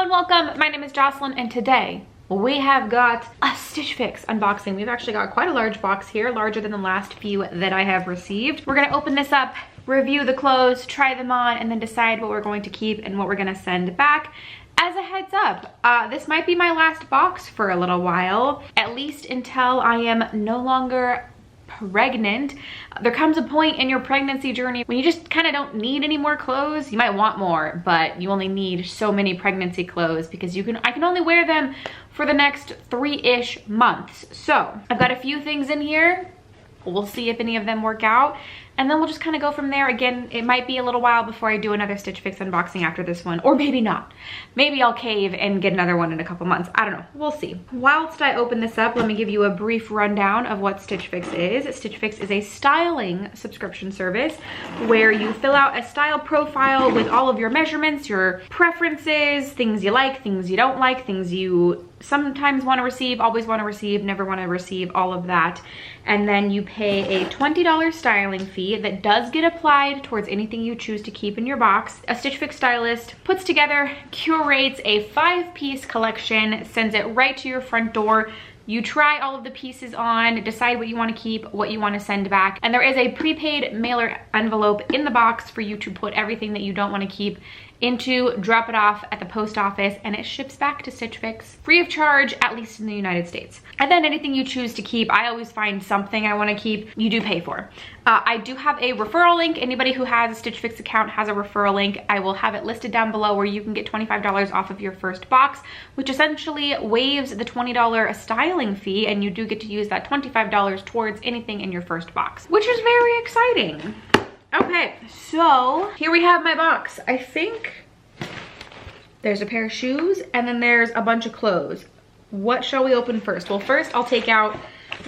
and welcome. My name is Jocelyn and today we have got a Stitch Fix unboxing. We've actually got quite a large box here, larger than the last few that I have received. We're gonna open this up, review the clothes, try them on, and then decide what we're going to keep and what we're gonna send back. As a heads up, this might be my last box for a little while, at least until I am no longer pregnant. There comes a point in your pregnancy journey when you just kind of don't need any more clothes. You might want more, but you only need so many pregnancy clothes because I can only wear them for the next 3-ish months. So I've got a few things in here. We'll see if any of them work out, and then we'll just kind of go from there. Again, it might be a little while before I do another Stitch Fix unboxing after this one, or maybe not. Maybe I'll cave and get another one in a couple months. I don't know, we'll see. Whilst I open this up, let me give you a brief rundown of what Stitch Fix is. Stitch Fix is a styling subscription service where you fill out a style profile with all of your measurements, your preferences, things you like, things you don't like, things you sometimes want to receive, always want to receive, never want to receive, all of that. And then you pay a $20 styling fee that does get applied towards anything you choose to keep in your box. A Stitch Fix stylist puts together, curates a 5-piece collection, sends it right to your front door. You try all of the pieces on, decide what you want to keep, what you want to send back. And there is a prepaid mailer envelope in the box for you to put everything that you don't want to keep into, drop it off at the post office, and it ships back to Stitch Fix free of charge, at least in the United States. And then anything you choose to keep, I always find something I want to keep, you do pay for. I do have a referral link. Anybody who has a Stitch Fix account has a referral link. I will have it listed down below where you can get $25 off of your first box, which essentially waives the $20 styling fee, and you do get to use that $25 towards anything in your first box, which is very exciting. Okay, so here we have my box. I think there's a pair of shoes and then there's a bunch of clothes. What shall we open first? Well, first I'll take out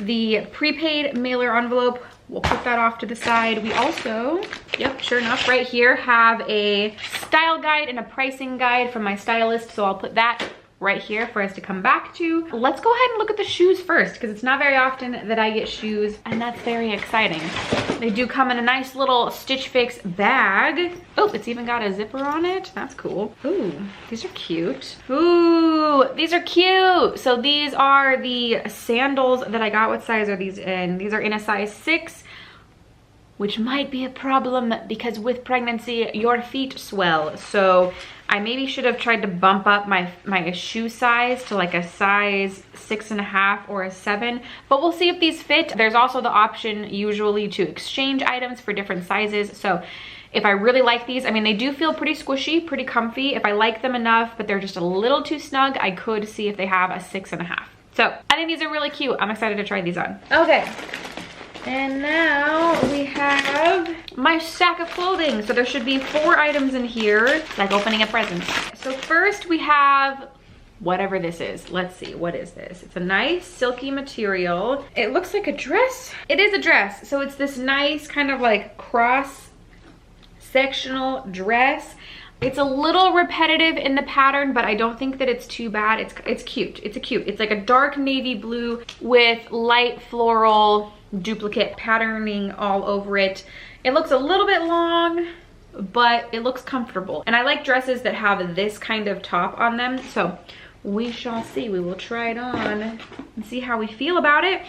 the prepaid mailer envelope. We'll put that off to the side. We also, yep, sure enough, right here have a style guide and a pricing guide from my stylist. So I'll put that right here for us to come back to. Let's go ahead and look at the shoes first, because it's not very often that I get shoes, and that's very exciting. They do come in a nice little Stitch Fix bag. Oh, it's even got a zipper on it. That's cool. Ooh, these are cute. Ooh, these are cute. So these are the sandals that I got. What size are these in? These are in a size 6. Which might be a problem because with pregnancy, your feet swell. So I maybe should have tried to bump up my shoe size to like a size 6.5 or a 7, but we'll see if these fit. There's also the option usually to exchange items for different sizes. So if I really like these, I mean, they do feel pretty squishy, pretty comfy. If I like them enough, but they're just a little too snug, I could see if they have a 6.5. So I think these are really cute. I'm excited to try these on. Okay. And now we have my stack of clothing. So there should be 4 items in here. It's like opening a present. So first we have whatever this is. Let's see, what is this? It's a nice silky material. It looks like a dress. It is a dress. So it's this nice kind of like cross-sectional dress. It's a little repetitive in the pattern, but I don't think that it's too bad. It's cute. It's like a dark navy blue with light floral duplicate patterning all over it. It looks a little bit long, but it looks comfortable. And I like dresses that have this kind of top on them. So we shall see. We will try it on and see how we feel about it.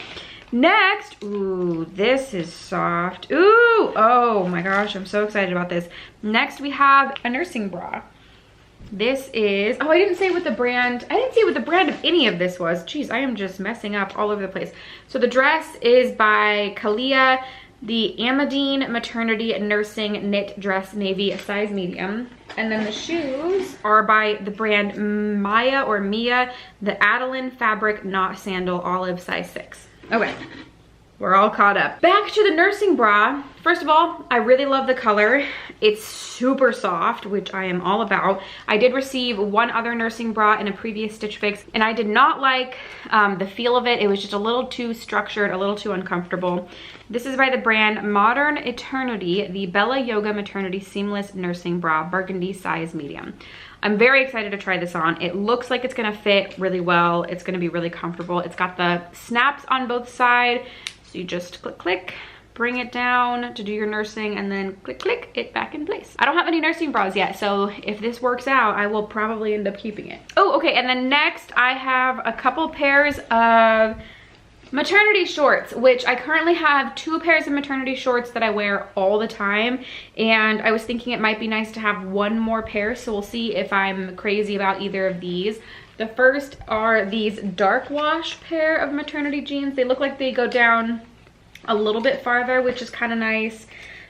Next, ooh, this is soft. Ooh, oh my gosh, I'm so excited about this. Next we have a nursing bra. This is, oh, I didn't say what the brand of any of this was. Jeez, I am just messing up all over the place. So the dress is by Kalia, the Amadine Maternity Nursing Knit Dress Navy, a size medium. And then the shoes are by the brand Maya or Mia, the Adeline Fabric Knot Sandal Olive, size 6. Okay, we're all caught up. Back to the nursing bra. First of all, I really love the color. It's super soft, which I am all about. I did receive one other nursing bra in a previous Stitch Fix, and I did not like the feel of it. It was just a little too structured, a little too uncomfortable. This is by the brand Modern Eternity, the Bella Yoga Maternity Seamless Nursing Bra, burgundy, size medium. I'm very excited to try this on. It looks like it's gonna fit really well. It's gonna be really comfortable. It's got the snaps on both sides, so you just click, click, bring it down to do your nursing, and then click, click it back in place. I don't have any nursing bras yet, so if this works out, I will probably end up keeping it. Oh, okay, and then next I have a couple pairs of maternity shorts, which I currently have 2 pairs of maternity shorts that I wear all the time, and I was thinking it might be nice to have 1 more pair, so we'll see if I'm crazy about either of these. The first are these dark wash pair of maternity jeans. They look like they go down a little bit farther, which is kind of nice.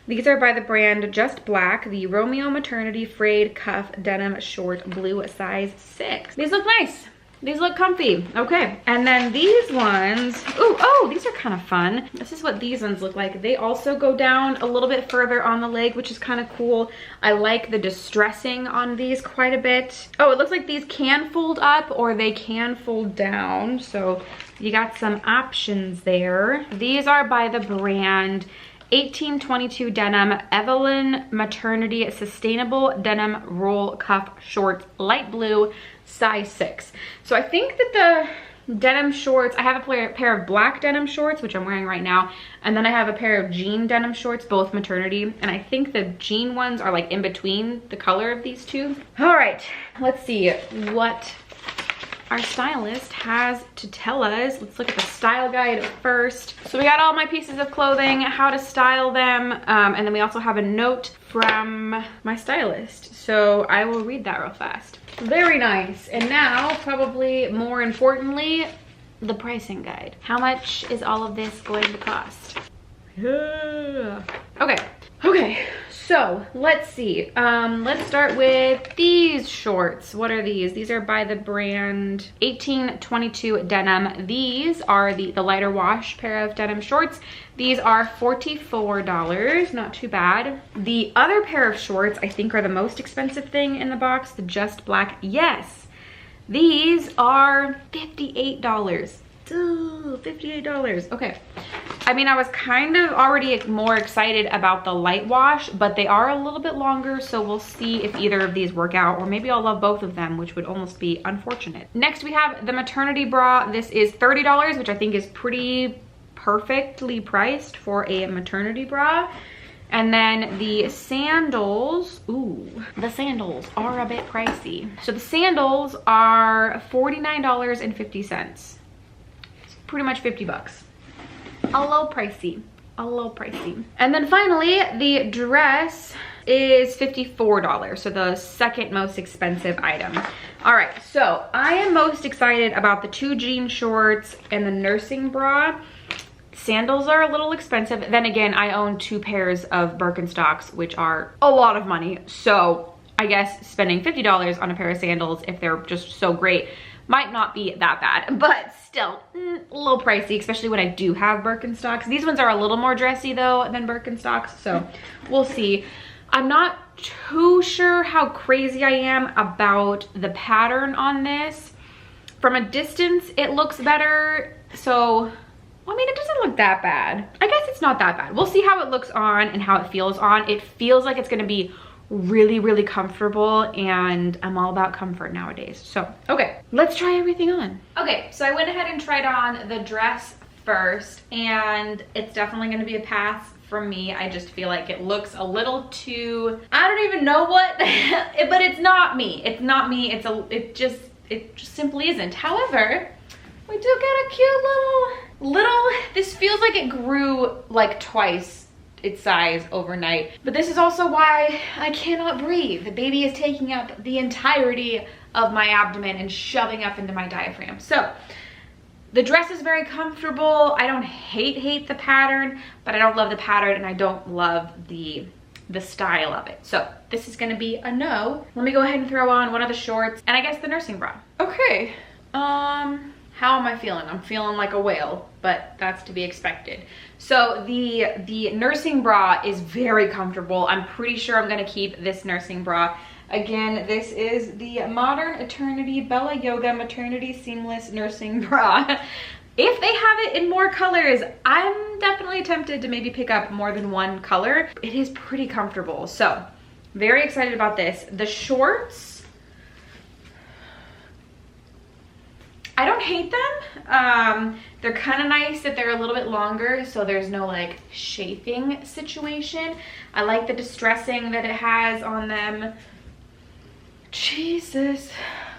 These are by the brand Just Black, the Romeo Maternity Frayed Cuff Denim Short Blue, size 6. These look nice. These look comfy. Okay, and then these ones, oh, these are kind of fun. This is what these ones look like. They also go down a little bit further on the leg, which is kind of cool. I like the distressing on these quite a bit. Oh, it looks like these can fold up or they can fold down. So you got some options there. These are by the brand 1822 Denim Evelyn Maternity Sustainable Denim Roll Cuff Shorts, light blue, size 6. So I think that the denim shorts, I have a pair of black denim shorts, which I'm wearing right now, and then I have a pair of jean denim shorts, both maternity, and I think the jean ones are like in between the color of these two. All right, let's see what our stylist has to tell us. Let's look at the style guide first. So we got all my pieces of clothing, how to style them, and then we also have a note from my stylist. So I will read that real fast. Very nice. And now, probably more importantly, the pricing guide. How much is all of this going to cost? Yeah. Okay, so let's see. Let's start with these shorts. What are these? These are by the brand 1822 Denim. These are the lighter wash pair of denim shorts. These are $44, not too bad. The other pair of shorts I think are the most expensive thing in the box, the Just Black. Yes, these are $58. Ooh, $58. Okay. I mean, I was kind of already more excited about the light wash, but they are a little bit longer, so we'll see if either of these work out, or maybe I'll love both of them, which would almost be unfortunate. Next, we have the maternity bra. This is $30, which I think is pretty perfectly priced for a maternity bra. And then the sandals, ooh, the sandals are a bit pricey. So the sandals are $49.50. Pretty much 50 bucks. A little pricey, a little pricey. And then finally, the dress is $54, so the second most expensive item. All right, so I am most excited about the 2 jean shorts and the nursing bra. Sandals are a little expensive. Then again, I own 2 pairs of Birkenstocks, which are a lot of money. So I guess spending $50 on a pair of sandals, if they're just so great, might not be that bad, but still a little pricey, especially when I do have Birkenstocks. These ones are a little more dressy though than Birkenstocks, so we'll see. I'm not too sure how crazy I am about the pattern on this. From a distance, it looks better, so I mean, it doesn't look that bad. I guess it's not that bad. We'll see how it looks on and how it feels on. It feels like it's gonna be really, really comfortable, and I'm all about comfort nowadays. So, okay, let's try everything on. Okay, so I went ahead and tried on the dress first, and it's definitely gonna be a pass from me. I just feel like it looks a little too, I don't even know what, but it's not me. It's not me. It just simply isn't. However, we do get a cute little, this feels like it grew like twice its size overnight. But this is also why I cannot breathe. The baby is taking up the entirety of my abdomen and shoving up into my diaphragm. So the dress is very comfortable. I don't hate the pattern, but I don't love the pattern, and I don't love the style of it. So this is gonna be a no. Let me go ahead and throw on one of the shorts and I guess the nursing bra. Okay, how am I feeling? I'm feeling like a whale, but that's to be expected. So the nursing bra is very comfortable. I'm pretty sure I'm gonna keep this nursing bra. Again, this is the Modern Eternity Bella Yoga Maternity Seamless Nursing Bra. If they have it in more colors, I'm definitely tempted to maybe pick up more than one color. It is pretty comfortable, so very excited about this. The shorts, I don't don't hate them. They're kind of nice that they're a little bit longer, so there's no like chafing situation. I like the distressing that it has on them. Jesus,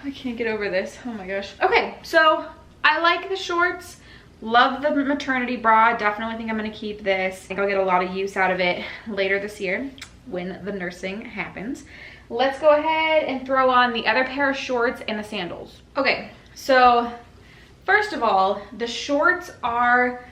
I can't get over this. Oh my gosh. Okay, so I like the shorts. Love the maternity bra. Definitely think I'm gonna keep this. I think I'll get a lot of use out of it later this year when the nursing happens. Let's go ahead and throw on the other pair of shorts and the sandals. Okay, so first of all, the shorts are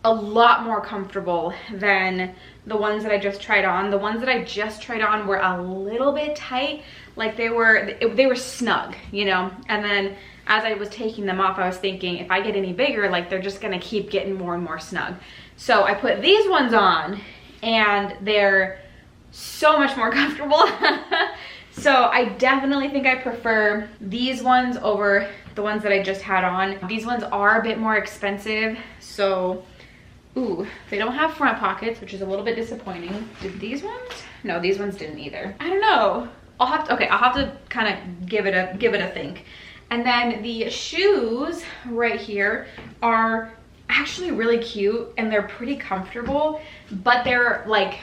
a lot more comfortable than the ones that I just tried on. The ones that I just tried on were a little bit tight, like they were snug, you know? And then as I was taking them off, I was thinking if I get any bigger, like they're just gonna keep getting more and more snug. So I put these ones on and they're so much more comfortable. So I definitely think I prefer these ones over the ones that I just had on. These ones are a bit more expensive, so ooh, they don't have front pockets, which is a little bit disappointing. Did these ones? No, these ones didn't either. I don't know. I'll have to kind of give it a think. And then the shoes right here are actually really cute and they're pretty comfortable, but they're like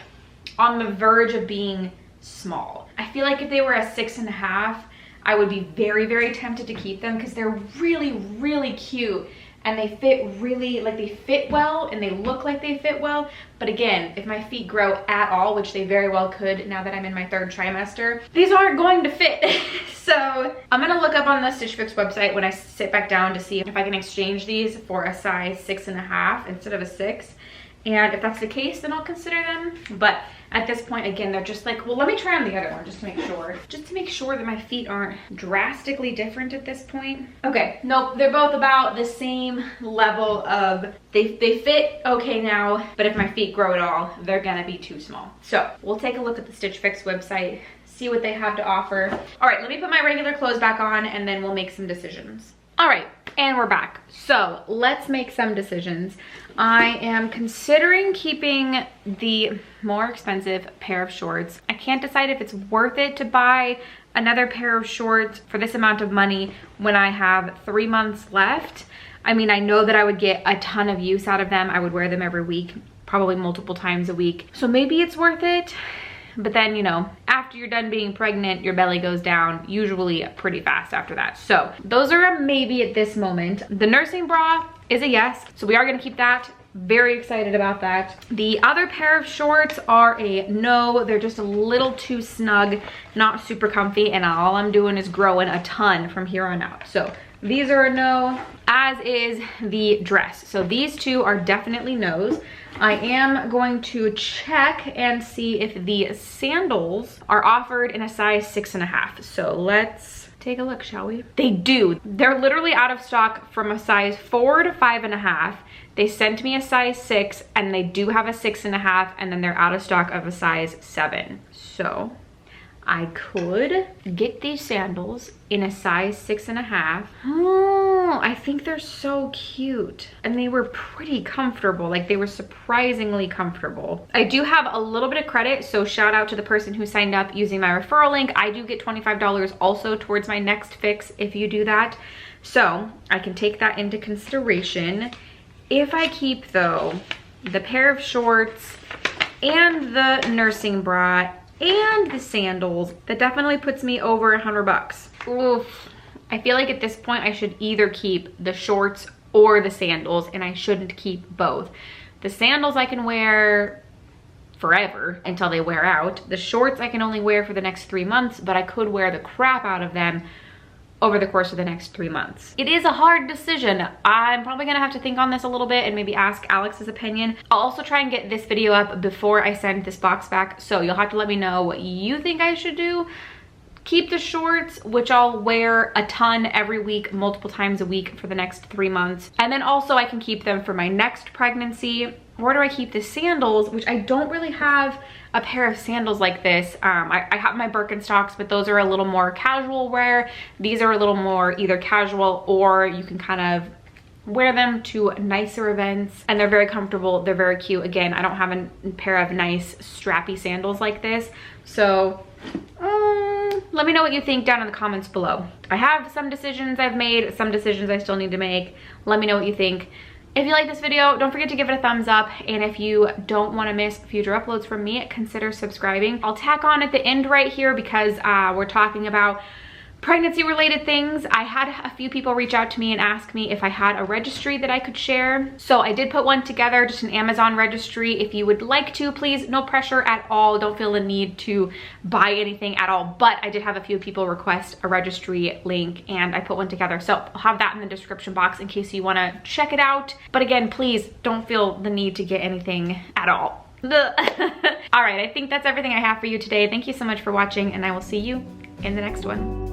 on the verge of being small. I feel like if they were a 6.5, I would be very, very tempted to keep them because they're really, really cute and they fit really, like they fit well and they look like they fit well. But again, if my feet grow at all, which they very well could now that I'm in my 3rd trimester, these aren't going to fit. So I'm gonna look up on the Stitch Fix website when I sit back down to see if I can exchange these for a size 6.5 instead of a 6. And if that's the case, then I'll consider them. But at this point, again, they're just like, well, let me try on the other one just to make sure. Just to make sure that my feet aren't drastically different at this point. Okay, nope, they're both about the same level of, they fit okay now, but if my feet grow at all, they're gonna be too small. So we'll take a look at the Stitch Fix website, see what they have to offer. All right, let me put my regular clothes back on and then we'll make some decisions. All right, and we're back. So let's make some decisions. I am considering keeping the more expensive pair of shorts. I can't decide if it's worth it to buy another pair of shorts for this amount of money when I have 3 months left. I mean, I know that I would get a ton of use out of them. I would wear them every week, probably multiple times a week. So maybe it's worth it. But then, you know, after you're done being pregnant, your belly goes down usually pretty fast after that. So those are a maybe at this moment. The nursing bra is a yes. So we are gonna keep that. Very excited about that. The other pair of shorts are a no. They're just a little too snug, not super comfy, and all I'm doing is growing a ton from here on out. So these are a no, as is the dress. So these two are definitely no's. I am going to check and see if the sandals are offered in a size 6.5. So let's take a look, shall we? They do. They're literally out of stock from a size 4 to 5.5. They sent me a size 6 and they do have a 6.5, and then they're out of stock of a size 7. So I could get these sandals in a size 6.5. Oh, I think they're so cute. And they were pretty comfortable. Like, they were surprisingly comfortable. I do have a little bit of credit, so shout out to the person who signed up using my referral link. I do get $25 also towards my next fix if you do that. So I can take that into consideration. If I keep, though, the pair of shorts and the nursing bra and the sandals, that definitely puts me over $100. Oof. I feel like at this point I should either keep the shorts or the sandals, and I shouldn't keep both. The sandals I can wear forever until they wear out. The shorts I can only wear for the next 3 months, but I could wear the crap out of them over the course of the next 3 months. It is a hard decision. I'm probably gonna have to think on this a little bit and maybe ask Alex's opinion. I'll also try and get this video up before I send this box back, so you'll have to let me know what you think I should do. Keep the shorts, which I'll wear a ton every week, multiple times a week for the next 3 months. And then also I can keep them for my next pregnancy. Or do I keep the sandals, which I don't really have a pair of sandals like this. I have my Birkenstocks, but those are a little more casual wear. These are a little more either casual, or you can kind of wear them to nicer events, and they're very comfortable. They're very cute. Again, I don't have a pair of nice strappy sandals like this. So let me know what you think down in the comments below. I have some decisions I've made, some decisions I still need to make. Let me know what you think. If you like this video, don't forget to give it a thumbs up. And if you don't want to miss future uploads from me, consider subscribing. I'll tack on at the end right here because we're talking about pregnancy related things. I had a few people reach out to me and ask me if I had a registry that I could share. So I did put one together, just an Amazon registry. If you would like to, please, no pressure at all. Don't feel the need to buy anything at all. But I did have a few people request a registry link and I put one together. So I'll have that in the description box in case you want to check it out. But again, please don't feel the need to get anything at all. All right, I think that's everything I have for you today. Thank you so much for watching and I will see you in the next one.